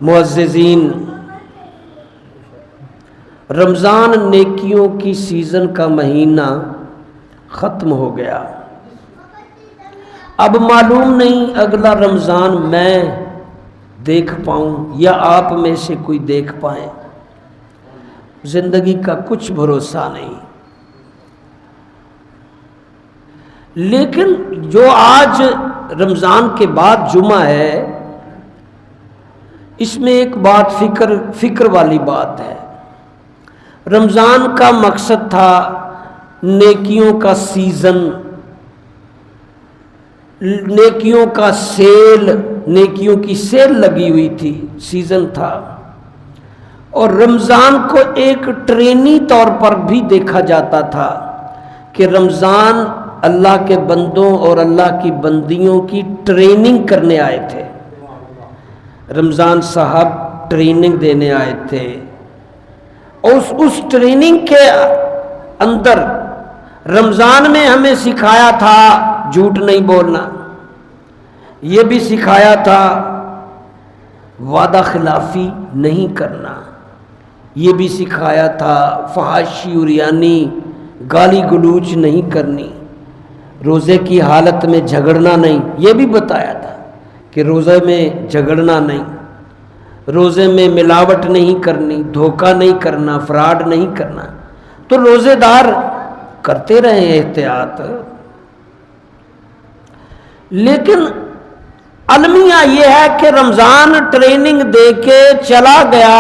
معززین، رمضان نیکیوں کی سیزن کا مہینہ ختم ہو گیا۔ اب معلوم نہیں اگلا رمضان میں دیکھ پاؤں یا آپ میں سے کوئی دیکھ پائے، زندگی کا کچھ بھروسہ نہیں۔ لیکن جو آج رمضان کے بعد جمعہ ہے، اس میں ایک بات فکر والی بات ہے۔ رمضان کا مقصد تھا نیکیوں کا سیزن، نیکیوں کا سیل، نیکیوں کی سیل لگی ہوئی تھی، سیزن تھا۔ اور رمضان کو ایک ٹرینی طور پر بھی دیکھا جاتا تھا کہ رمضان اللہ کے بندوں اور اللہ کی بندیوں کی ٹریننگ کرنے آئے تھے۔ رمضان صاحب ٹریننگ دینے آئے تھے، اور اس ٹریننگ کے اندر رمضان میں ہمیں سکھایا تھا جھوٹ نہیں بولنا، یہ بھی سکھایا تھا وعدہ خلافی نہیں کرنا، یہ بھی سکھایا تھا فحاشی عریانی گالی گلوچ نہیں کرنی، روزے کی حالت میں جھگڑنا نہیں، یہ بھی بتایا تھا کہ روزے میں جھگڑنا نہیں، روزے میں ملاوٹ نہیں کرنی، دھوکہ نہیں کرنا، فراڈ نہیں کرنا۔ تو روزے دار کرتے رہے احتیاط، لیکن المیہ یہ ہے کہ رمضان ٹریننگ دے کے چلا گیا،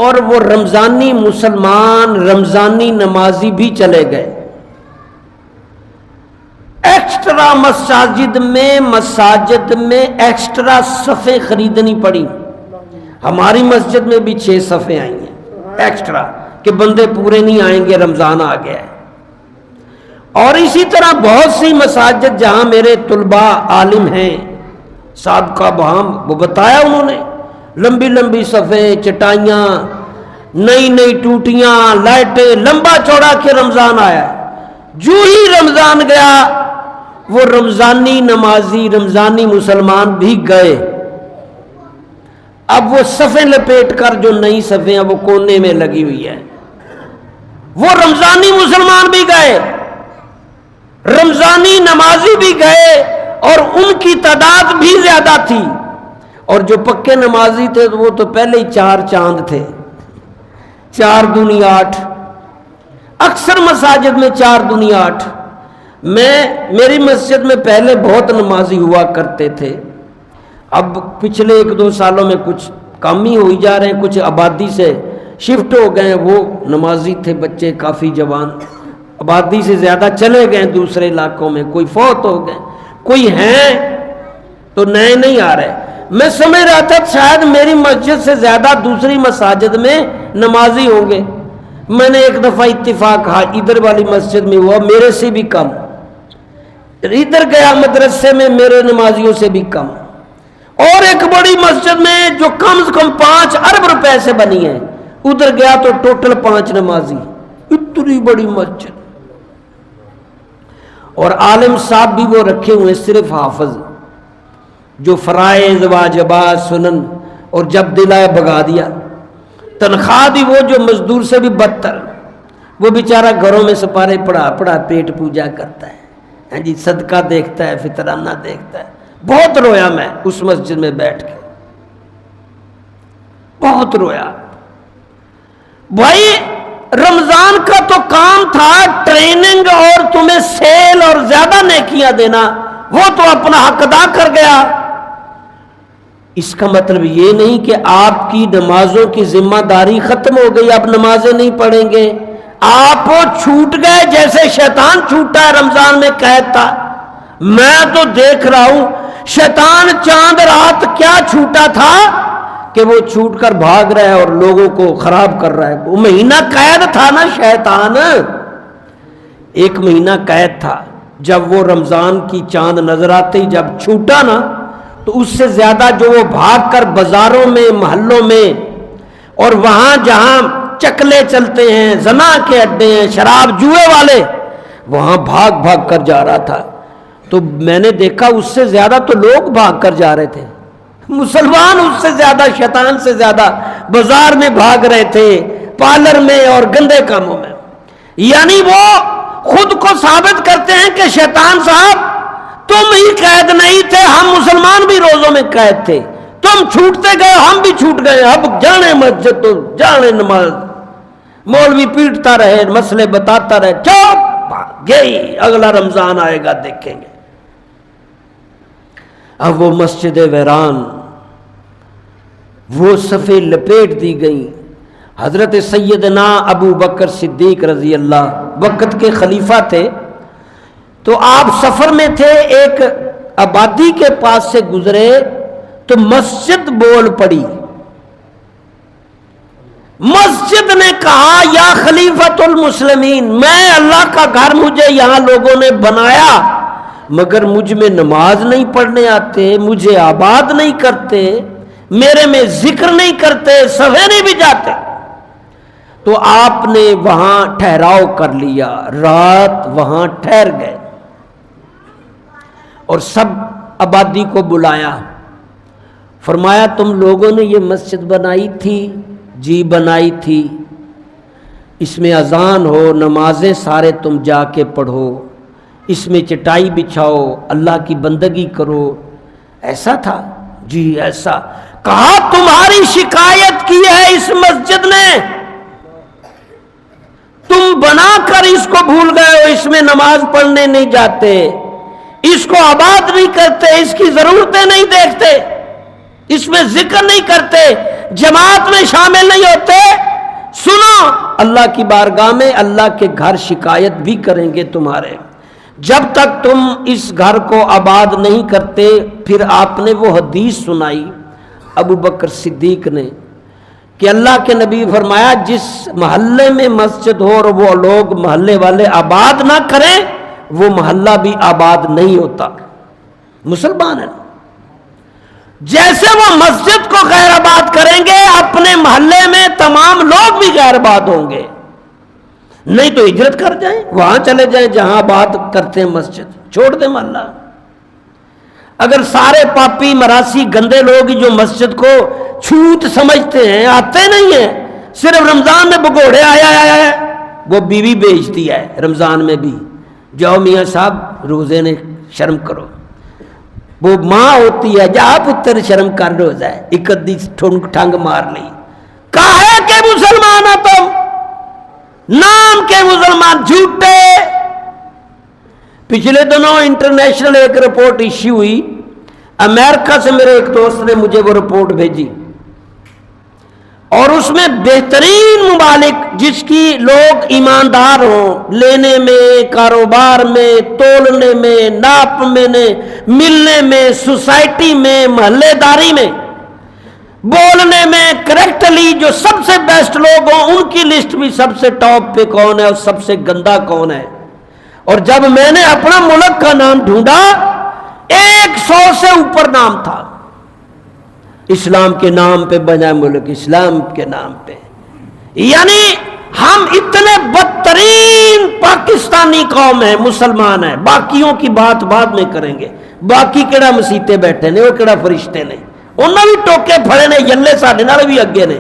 اور وہ رمضانی مسلمان، رمضانی نمازی بھی چلے گئے۔ ایکسٹرا مساجد میں ایکسٹرا صفیں خریدنی پڑی۔ ہماری مسجد میں بھی 6 صفیں آئی ہیں ایکسٹرا، کہ بندے پورے نہیں آئیں گے، رمضان آ گیا ہے۔ اور اسی طرح بہت سی مساجد جہاں میرے طلباء عالم ہیں سابقہ بہام، وہ بتایا انہوں نے، لمبی لمبی صفیں، چٹائیاں، نئی نئی ٹوٹیاں، لائٹیں، لمبا چوڑا کہ رمضان آیا۔ جو ہی رمضان گیا وہ رمضانی نمازی، رمضانی مسلمان بھی گئے۔ اب وہ صفیں لپیٹ کر جو نئی صفیں ہیں وہ کونے میں لگی ہوئی ہے، وہ رمضانی مسلمان بھی گئے، رمضانی نمازی بھی گئے، اور ان کی تعداد بھی زیادہ تھی۔ اور جو پکے نمازی تھے وہ تو پہلے ہی 4 چاند تھے، 4 دونی 8، اکثر مساجد میں 4 دونی 8۔ میری مسجد میں پہلے بہت نمازی ہوا کرتے تھے، اب پچھلے 1-2 سالوں میں کچھ کم ہی ہوئی جا رہے ہیں، کچھ آبادی سے شفٹ ہو گئے، وہ نمازی تھے بچے کافی جوان، آبادی سے زیادہ چلے گئے دوسرے علاقوں میں، کوئی فوت ہو گئے، کوئی ہیں تو نئے نہیں آ رہے۔ میں سمجھ رہا تھا شاید میری مسجد سے زیادہ دوسری مساجد میں نمازی ہوں گے۔ میں نے ایک دفعہ اتفاق کہا ادھر والی مسجد میں ہوا میرے سے بھی کم، ادھر گیا مدرسے میں میرے نمازیوں سے بھی کم، اور ایک بڑی مسجد میں جو کم سے کم 5 ارب روپے سے بنی ہے، ادھر گیا تو ٹوٹل 5 نمازی، اتنی بڑی مسجد، اور عالم صاحب بھی وہ رکھے ہوئے صرف حافظ، جو فرائض واجبات سنن، اور جب دل آیا بگا دیا۔ تنخواہ بھی وہ جو مزدور سے بھی بدتر، وہ بیچارہ گھروں میں سپارے پڑھا پیٹ پوجا کرتا ہے، ہاں جی، صدقہ دیکھتا ہے، فطرانہ دیکھتا ہے۔ بہت رویا میں اس مسجد میں بیٹھ کے، بہت رویا۔ بھائی رمضان کا تو کام تھا ٹریننگ اور تمہیں سیل اور زیادہ نیکیاں دینا، وہ تو اپنا حق ادا کر گیا۔ اس کا مطلب یہ نہیں کہ آپ کی نمازوں کی ذمہ داری ختم ہو گئی، آپ نمازیں نہیں پڑھیں گے، آپ چھوٹ گئے جیسے شیطان چھوٹا ہے، رمضان میں قید تھا۔ میں تو دیکھ رہا ہوں شیطان چاند رات کیا چھوٹا تھا کہ وہ چھوٹ کر بھاگ رہا ہے اور لوگوں کو خراب کر رہا ہے۔ وہ مہینہ قید تھا نا، شیطان 1 مہینہ قید تھا، جب وہ رمضان کی چاند نظر آتے ہی جب چھوٹا نا، تو اس سے زیادہ جو وہ بھاگ کر بازاروں میں، محلوں میں، اور وہاں جہاں چکلے چلتے ہیں، زنا کے اڈے ہیں، شراب جوئے والے، وہاں بھاگ بھاگ کر جا رہا تھا۔ تو میں نے دیکھا اس سے زیادہ تو لوگ بھاگ کر جا رہے تھے، مسلمان اس سے زیادہ شیطان سے زیادہ بازار میں بھاگ رہے تھے، پارلر میں اور گندے کاموں میں. یعنی وہ خود کو ثابت کرتے ہیں کہ شیطان صاحب تم ہی قید نہیں تھے، ہم مسلمان بھی روزوں میں قید تھے، تم چھوٹتے گئے ہم بھی چھوٹ گئے، اب جانے مسجد تو جانے نماز، مولوی پیٹتا رہے، مسئلے بتاتا رہے، چپ گئی، اگلا رمضان آئے گا دیکھیں گے. اب وہ مسجد ویران، وہ صفیں لپیٹ دی گئیں. حضرت سیدنا ابو بکر صدیق رضی اللہ وقت کے خلیفہ تھے، تو آپ سفر میں تھے، ایک آبادی کے پاس سے گزرے تو مسجد بول پڑی. مسجد نے کہا یا خلیفۃ المسلمین، میں اللہ کا گھر مجھے یہاں لوگوں نے بنایا، مگر مجھ میں نماز نہیں پڑھنے آتے، مجھے آباد نہیں کرتے، میرے میں ذکر نہیں کرتے، صفے نہیں بھی جاتے. تو آپ نے وہاں ٹھہراؤ کر لیا، رات وہاں ٹھہر گئے اور سب آبادی کو بلایا. فرمایا تم لوگوں نے یہ مسجد بنائی تھی؟ جی بنائی تھی. اس میں اذان ہو، نمازیں سارے تم جا کے پڑھو، اس میں چٹائی بچھاؤ، اللہ کی بندگی کرو. ایسا تھا؟ جی ایسا. کہا تمہاری شکایت کی ہے اس مسجد نے، تم بنا کر اس کو بھول گئے ہو، اس میں نماز پڑھنے نہیں جاتے، اس کو آباد نہیں کرتے، اس کی ضرورتیں نہیں دیکھتے، اس میں ذکر نہیں کرتے، جماعت میں شامل نہیں ہوتے. سنو، اللہ کی بارگاہ میں اللہ کے گھر شکایت بھی کریں گے تمہارے، جب تک تم اس گھر کو آباد نہیں کرتے. پھر آپ نے وہ حدیث سنائی ابو بکر صدیق نے کہ اللہ کے نبی فرمایا جس محلے میں مسجد ہو اور وہ لوگ محلے والے آباد نہ کریں، وہ محلہ بھی آباد نہیں ہوتا. مسلمان ہے، جیسے وہ مسجد کو غیر آباد کریں گے، اپنے محلے میں تمام لوگ بھی غیر آباد ہوں گے. نہیں تو ہجرت کر جائیں، وہاں چلے جائیں جہاں آباد کرتے ہیں مسجد، چھوڑ دیں محلہ. اگر سارے پاپی مراسی گندے لوگ جو مسجد کو چھوت سمجھتے ہیں، آتے نہیں ہیں، صرف رمضان میں بگوڑے آیا، وہ بیوی بیچتی ہے رمضان میں بھی، جاؤ میاں صاحب روزے نے شرم کرو. وہ ماں ہوتی ہے، جا پتر شرم کر روزہ ہے، ایک ادھی ٹھنگ مار لی. کہے کہ مسلمان ہو تم، نام کے مسلمان، جھوٹے. پچھلے دنوں انٹرنیشنل ایک رپورٹ ایشو ہوئی، امریکہ سے میرے ایک دوست نے مجھے وہ رپورٹ بھیجی، اور اس میں بہترین ممالک جس کی لوگ ایماندار ہوں، لینے میں، کاروبار میں، تولنے میں، ناپ میں، ملنے میں، سوسائٹی میں، محلے داری میں، بولنے میں کریکٹلی جو سب سے بیسٹ لوگ ہوں، ان کی لسٹ بھی سب سے ٹاپ پہ کون ہے اور سب سے گندا کون ہے. اور جب میں نے اپنا ملک کا نام ڈھونڈا، 100 سے اوپر نام تھا. اسلام کے نام پہ بنا ملک، اسلام کے نام پہ. یعنی ہم اتنے بدترین پاکستانی قوم ہیں، مسلمان ہیں. باقیوں کی بات بعد میں کریں گے. باقی کیڑا مسیتے بیٹھے نے، وہ کیڑا فرشتے نے، انہوں بھی ٹوکے پھڑے نے. یلے ساڈے نال بھی اگے نے،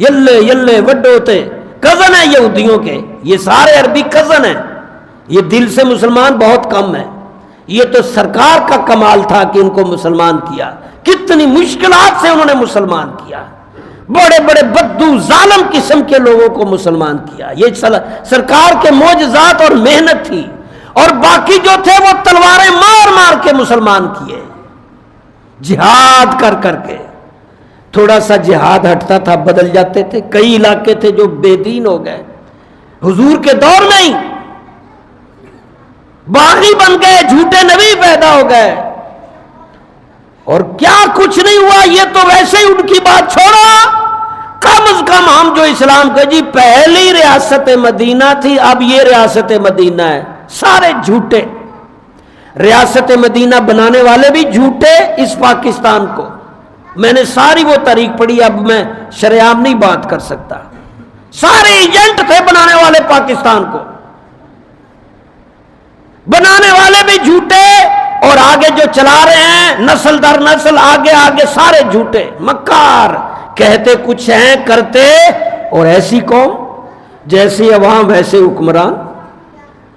یلے وڈو تے کزن ہیں یہودیوں کے. یہ سارے عربی کزن ہیں. یہ دل سے مسلمان بہت کم ہے. یہ تو سرکار کا کمال تھا کہ ان کو مسلمان کیا. کتنی مشکلات سے انہوں نے مسلمان کیا، بڑے بڑے بدو ظالم قسم کے لوگوں کو مسلمان کیا. یہ سرکار کے معجزات اور محنت تھی. اور باقی جو تھے وہ تلواریں مار مار کے مسلمان کیے، جہاد کر کر کے. تھوڑا سا جہاد ہٹتا تھا بدل جاتے تھے. کئی علاقے تھے جو بے دین ہو گئے حضور کے دور میں ہی، باغی بن گئے، جھوٹے نبی پیدا ہو گئے. اور کیا کچھ نہیں ہوا. یہ تو ویسے ہی ان کی بات چھوڑا. کم از کم ہم جو اسلام کے جی پہلی ریاست مدینہ تھی، اب یہ ریاست مدینہ ہے. سارے جھوٹے. ریاست مدینہ بنانے والے بھی جھوٹے. اس پاکستان کو میں نے ساری وہ تاریخ پڑھی، اب میں شریعام نہیں بات کر سکتا. سارے ایجنٹ تھے بنانے والے پاکستان کو. بنانے والے بھی جھوٹے، اور آگے جو چلا رہے ہیں نسل در نسل آگے آگے سارے جھوٹے مکار، کہتے کچھ ہیں کرتے اور ایسی قوم جیسی عوام ویسے حکمران۔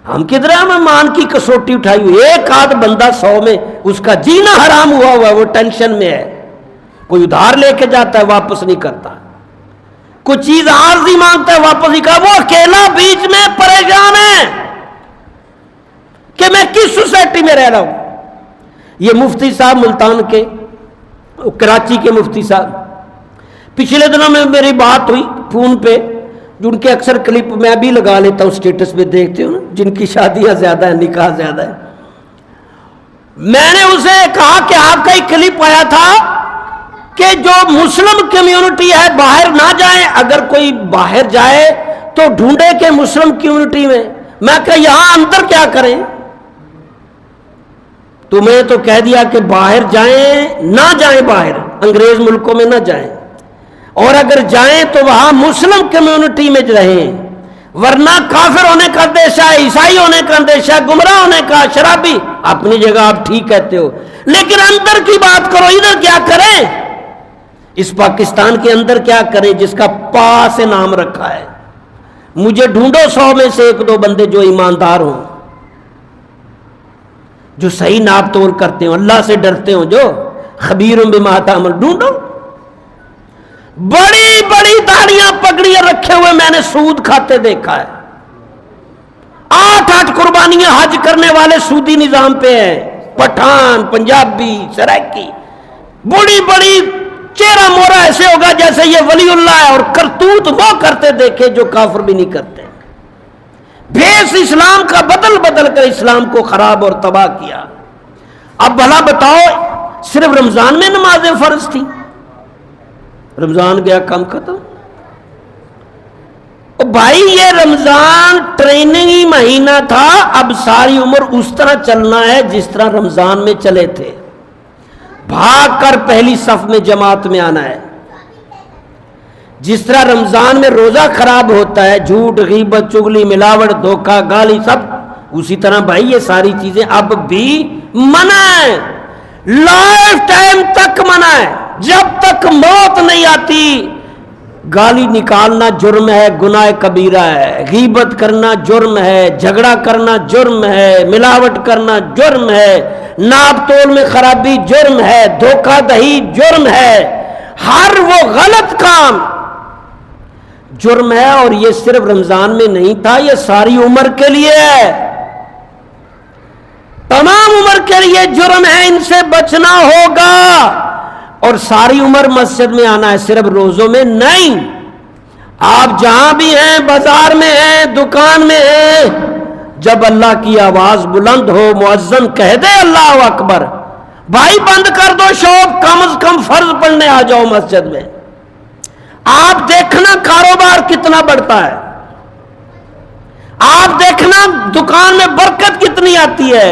ہم کدھر ہمیں مان کی کسوٹی اٹھائی ہوئی، ایک آدھ بندہ 100 میں اس کا جینا حرام ہوا ہوا ہے، وہ ٹینشن میں ہے، کوئی ادھار لے کے جاتا ہے واپس نہیں کرتا، کوئی چیز عارضی مانگتا ہے واپس نہیں کرتا، وہ اکیلا بیچ میں پریشان ہے کہ میں کس سوسائٹی میں رہ رہا ہوں۔ یہ مفتی صاحب ملتان کے، کراچی کے مفتی صاحب، پچھلے دنوں میں میری بات ہوئی فون پہ، جن کے اکثر کلپ میں بھی لگا لیتا ہوں اسٹیٹس پہ، دیکھتے ہوں جن کی شادیاں زیادہ ہیں نکاح زیادہ ہے۔ میں نے اسے کہا کہ آپ کا ایک کلپ آیا تھا کہ جو مسلم کمیونٹی ہے باہر نہ جائیں، اگر کوئی باہر جائے تو ڈھونڈے کہ مسلم کمیونٹی میں کہا یہاں اندر کیا کریں؟ تمہیں تو کہہ دیا کہ باہر جائیں نہ جائیں، باہر انگریز ملکوں میں نہ جائیں، اور اگر جائیں تو وہاں مسلم کمیونٹی میں رہیں، ورنہ کافر ہونے کا اندیشہ ہے، عیسائی ہونے کا اندیشہ ہے، گمراہ ہونے کا، شرابی۔ اپنی جگہ آپ ٹھیک کہتے ہو، لیکن اندر کی بات کرو، ادھر کیا کریں؟ اس پاکستان کے اندر کیا کریں جس کا پا سے نام رکھا ہے؟ مجھے ڈھونڈو 100 میں سے 1-2 بندے جو ایماندار ہوں، جو صحیح ناپ تول کرتے ہوں، اللہ سے ڈرتے ہوں، جو خبیر بما تعمل، ڈھونڈو۔ بڑی بڑی داڑیاں پگڑیاں رکھے ہوئے میں نے سود کھاتے دیکھا ہے، 8 قربانیاں حج کرنے والے سودی نظام پہ ہیں، پٹھان، پنجابی، سرائکی، بڑی بڑی چہرہ مورا ایسے ہوگا جیسے یہ ولی اللہ ہے، اور کرتوت وہ کرتے دیکھے جو کافر بھی نہیں کرتے، بھیس اسلام کا بدل بدل کر اسلام کو خراب اور تباہ کیا۔ اب بھلا بتاؤ، صرف رمضان میں نمازیں فرض تھی، رمضان گیا کام ختم۔ بھائی یہ رمضان ٹریننگ مہینہ تھا، اب ساری عمر اس طرح چلنا ہے جس طرح رمضان میں چلے تھے، بھاگ کر پہلی صف میں جماعت میں آنا ہے۔ جس طرح رمضان میں روزہ خراب ہوتا ہے، جھوٹ، غیبت، چغلی، ملاوٹ، دھوکہ، گالی، سب اسی طرح بھائی یہ ساری چیزیں اب بھی منع ہے، لائف ٹائم تک منع ہے، جب تک موت نہیں آتی۔ گالی نکالنا جرم ہے، گناہ کبیرہ ہے، غیبت کرنا جرم ہے، جھگڑا کرنا جرم ہے، ملاوٹ کرنا جرم ہے، ناپ تول میں خرابی جرم ہے، دھوکہ دہی جرم ہے، ہر وہ غلط کام جرم ہے۔ اور یہ صرف رمضان میں نہیں تھا، یہ ساری عمر کے لیے ہے، تمام عمر کے لیے جرم ہے، ان سے بچنا ہوگا، اور ساری عمر مسجد میں آنا ہے، صرف روزوں میں نہیں۔ آپ جہاں بھی ہیں، بازار میں ہیں، دکان میں ہیں، جب اللہ کی آواز بلند ہو، مؤذن کہہ دے اللہ اکبر، بھائی بند کر دو شوق، کم از کم فرض پڑھنے آ جاؤ مسجد میں۔ آپ دیکھنا کاروبار کتنا بڑھتا ہے، آپ دیکھنا دکان میں برکت کتنی آتی ہے،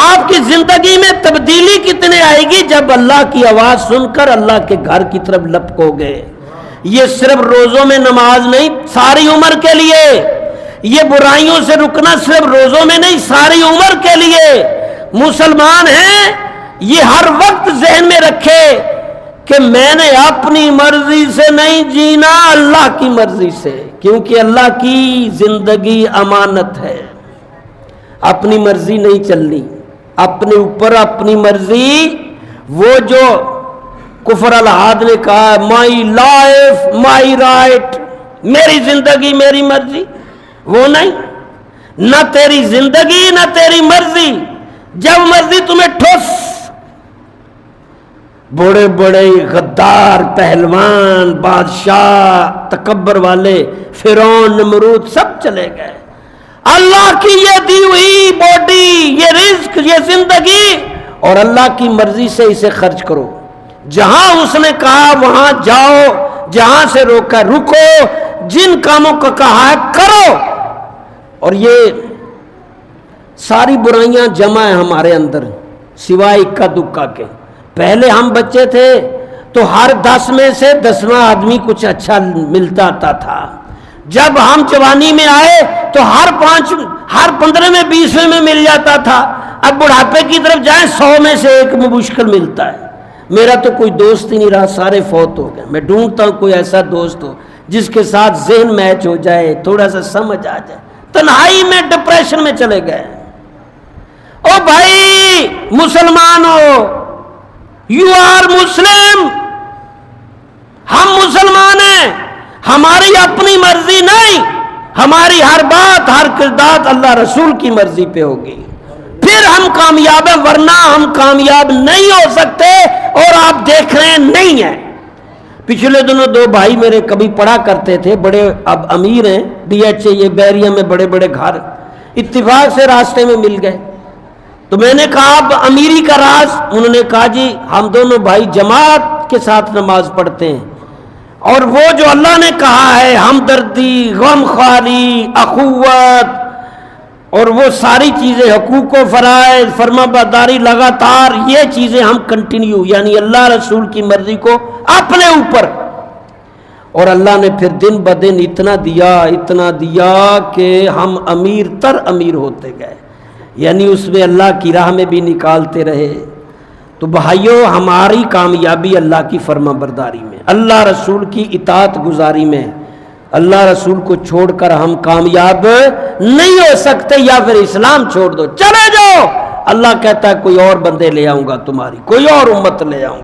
آپ کی زندگی میں تبدیلی کتنے آئے گی جب اللہ کی آواز سن کر اللہ کے گھر کی طرف لپکو گے۔ یہ صرف روزوں میں نماز نہیں، ساری عمر کے لیے، یہ برائیوں سے رکنا صرف روزوں میں نہیں، ساری عمر کے لیے۔ مسلمان ہیں یہ ہر وقت ذہن میں رکھے کہ میں نے اپنی مرضی سے نہیں جینا، اللہ کی مرضی سے، کیونکہ اللہ کی زندگی امانت ہے، اپنی مرضی نہیں چلنی، اپنے اوپر اپنی مرضی۔ وہ جو کفر الحاد نے کہا مائی لائف مائی رائٹ، میری زندگی میری مرضی، وہ نہیں، نہ تیری زندگی نہ تیری مرضی، جب مرضی تمہیں ٹھوس۔ بڑے بڑے غدار، پہلوان، بادشاہ، تکبر والے، فرعون، نمرود، سب چلے گئے۔ اللہ کی یہ دی ہوئی باڈی، یہ رزق، یہ زندگی، اور اللہ کی مرضی سے اسے خرچ کرو، جہاں اس نے کہا وہاں جاؤ، جہاں سے روکا رکو، جن کاموں کا کہا ہے کرو۔ اور یہ ساری برائیاں جمع ہیں ہمارے اندر، سوائے اکا دکا کے۔ پہلے ہم بچے تھے تو ہر 10 میں سے 10واں آدمی کچھ اچھا ملتا تھا، جب ہم جوانی میں آئے تو ہر 15 میں 20 میں مل جاتا تھا، اب بڑھاپے کی طرف جائیں 100 میں سے ایک میں مشکل ملتا ہے. میرا تو کوئی دوست ہی نہیں رہا, سارے فوت ہو گئے. میں ڈھونڈتا ہوں کوئی ایسا دوست ہو جس کے ساتھ ذہن میچ ہو جائے, تھوڑا سا سمجھ آ جائے. تنہائی میں ڈپریشن میں چلے گئے. او بھائی مسلمان ہو, یو آر مسلم, ہم مسلمان ہیں, ہماری اپنی مرضی نہیں, ہماری ہر بات ہر کردار اللہ رسول کی مرضی پہ ہوگی, پھر ہم کامیاب ہیں, ورنہ ہم کامیاب نہیں ہو سکتے. اور آپ دیکھ رہے ہیں نہیں ہیں. پچھلے دنوں 2 بھائی میرے کبھی پڑھا کرتے تھے, بڑے اب امیر ہیں, DHA یہ بیریا میں بڑے بڑے گھر, اتفاق سے راستے میں مل گئے. تو میں نے کہا اب امیری کا راز؟ انہوں نے کہا جی ہم دونوں بھائی جماعت کے ساتھ نماز پڑھتے ہیں, اور وہ جو اللہ نے کہا ہے ہمدردی, غم خواری, اخوت اور وہ ساری چیزیں, حقوق و فرائض, فرما برداری, لگاتار یہ چیزیں ہم کنٹینیو, یعنی اللہ رسول کی مرضی کو اپنے اوپر. اور اللہ نے پھر دن بدن اتنا دیا کہ ہم امیر تر امیر ہوتے گئے, یعنی اس میں اللہ کی راہ میں بھی نکالتے رہے. تو بھائیو ہماری کامیابی اللہ کی فرما برداری میں, اللہ رسول کی اطاعت گزاری میں. اللہ رسول کو چھوڑ کر ہم کامیاب نہیں ہو سکتے, یا پھر اسلام چھوڑ دو چلے جاؤ. اللہ کہتا ہے کوئی اور بندے لے آؤں گا تمہاری, کوئی اور امت لے آؤں گا.